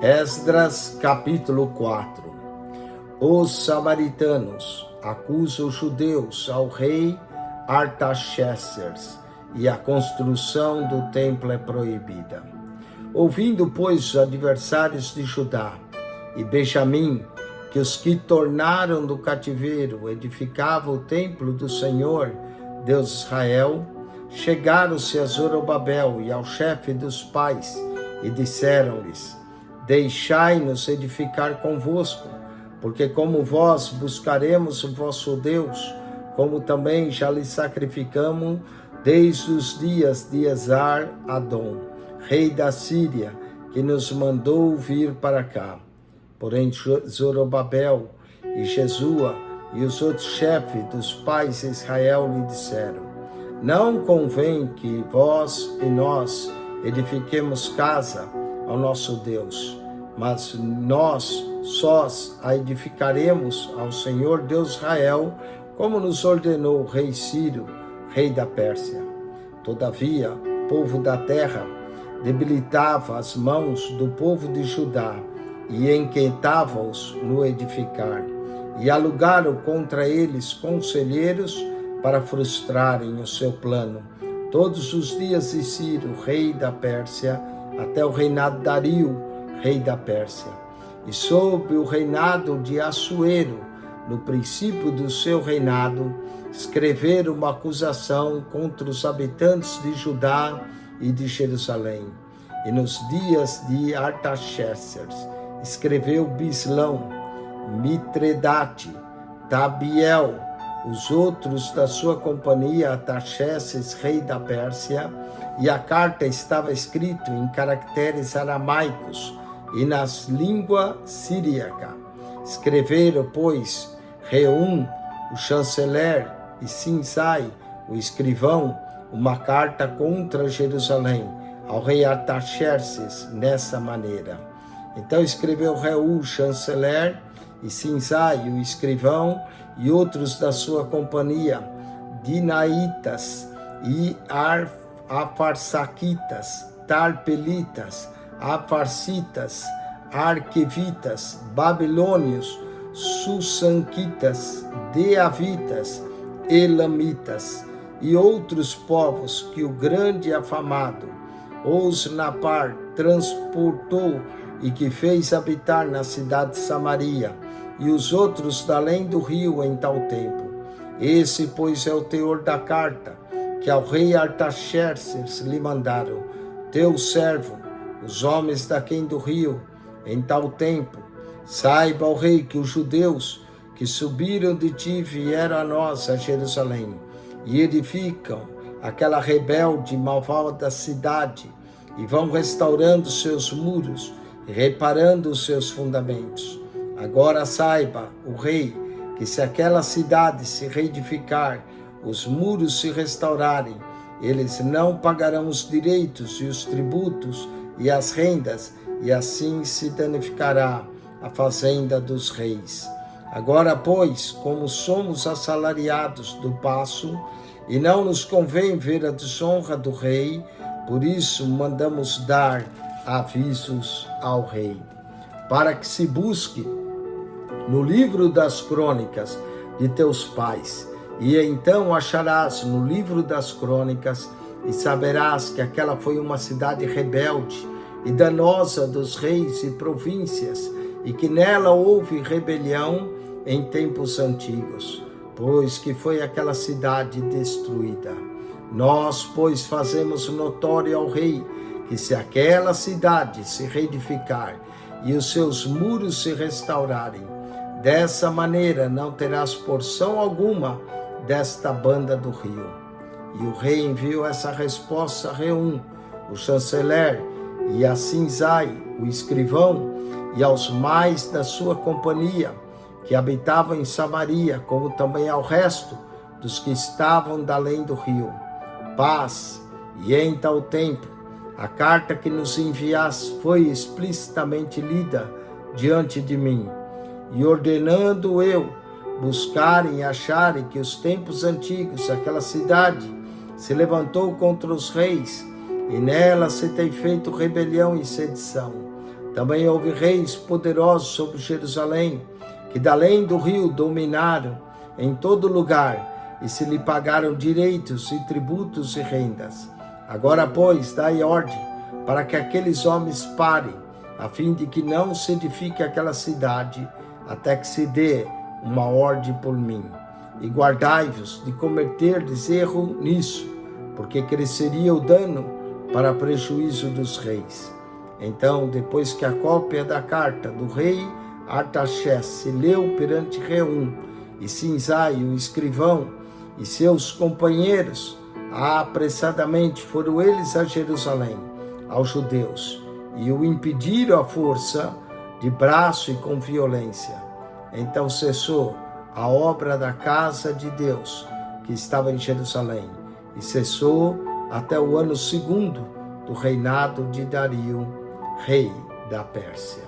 Esdras capítulo 4. Os samaritanos acusam os judeus ao rei Artaxerxes e a construção do templo é proibida. Ouvindo, pois, os adversários de Judá e Benjamim que os que tornaram do cativeiro edificavam o templo do Senhor, Deus de Israel, chegaram-se a Zorobabel e ao chefe dos pais e disseram-lhes: Deixai-nos edificar convosco, porque como vós buscaremos o vosso Deus, como também já lhe sacrificamos desde os dias de Esar-Adom, rei da Síria, que nos mandou vir para cá. Porém Zorobabel e Jesua e os outros chefes dos pais de Israel lhe disseram: Não convém que vós e nós edifiquemos casa ao nosso Deus, mas nós sós a edificaremos ao Senhor Deus de Israel, como nos ordenou o rei Ciro, rei da Pérsia. Todavia, o povo da terra debilitava as mãos do povo de Judá e inquietava-os no edificar, e alugaram contra eles conselheiros para frustrarem o seu plano, todos os dias de Ciro, rei da Pérsia, até o reinado de Dario, rei da Pérsia. E sob o reinado de Assuero, no princípio do seu reinado, escreveram uma acusação contra os habitantes de Judá e de Jerusalém. E nos dias de Artaxerxes, escreveu Bislão, Mitredate, Tabiel, os outros da sua companhia, Artaxerxes, rei da Pérsia, e a carta estava escrita em caracteres aramaicos e nas língua siríaca. Escreveram, pois, Reum, o chanceler, e Sinsai, o escrivão, uma carta contra Jerusalém, ao rei Artaxerxes, nessa maneira. Então escreveu Reum, o chanceler, e Sinsai, o escrivão, e outros da sua companhia, Dinaitas e Afarsaquitas, Tarpelitas, Afarsitas, Arquevitas, Babilônios, Sussanquitas, Deavitas, Elamitas e outros povos que o grande afamado Osnapar transportou e que fez habitar na cidade de Samaria, e os outros da além do rio em tal tempo. Esse, pois, é o teor da carta que ao rei Artaxerxes lhe mandaram: Teu servo, os homens daquém do rio, em tal tempo. Saiba, ó rei, que os judeus que subiram de ti vieram a nós, a Jerusalém, e edificam aquela rebelde e malvada cidade, e vão restaurando seus muros, e reparando os seus fundamentos. Agora saiba, o rei, que se aquela cidade se reedificar, os muros se restaurarem, eles não pagarão os direitos e os tributos e as rendas, e assim se danificará a fazenda dos reis. Agora, pois, como somos assalariados do paço, e não nos convém ver a desonra do rei, por isso mandamos dar avisos ao rei, para que se busque no livro das crônicas de teus pais, e então acharás no livro das crônicas, e saberás que aquela foi uma cidade rebelde e danosa dos reis e províncias, e que nela houve rebelião em tempos antigos, pois que foi aquela cidade destruída. Nós, pois, fazemos notório ao rei que se aquela cidade se reedificar e os seus muros se restaurarem, dessa maneira não terás porção alguma desta banda do rio. E o rei enviou essa resposta a Reum, o chanceler, e a Sinsai, o escrivão, e aos mais da sua companhia, que habitavam em Samaria, como também ao resto dos que estavam da além do rio. Paz, e em tal tempo, a carta que nos enviaste foi explicitamente lida diante de mim, e ordenando eu buscarem e acharem que os tempos antigos, aquela cidade se levantou contra os reis, e nela se tem feito rebelião e sedição. Também houve reis poderosos sobre Jerusalém, que da além do rio dominaram em todo lugar, e se lhe pagaram direitos e tributos e rendas. Agora, pois, dai ordem para que aqueles homens parem, a fim de que não se edifique aquela cidade, até que se dê uma ordem por mim. E guardai-vos de cometerdes erro nisso, porque cresceria o dano para prejuízo dos reis. Então, depois que a cópia da carta do rei Artaxerxes se leu perante Reum, e Sinzai, o escrivão, e seus companheiros, apressadamente foram eles a Jerusalém, aos judeus, e o impediram à força, de braço e com violência. Então cessou a obra da casa de Deus, que estava em Jerusalém, e cessou até o ano 2º do reinado de Dario, rei da Pérsia.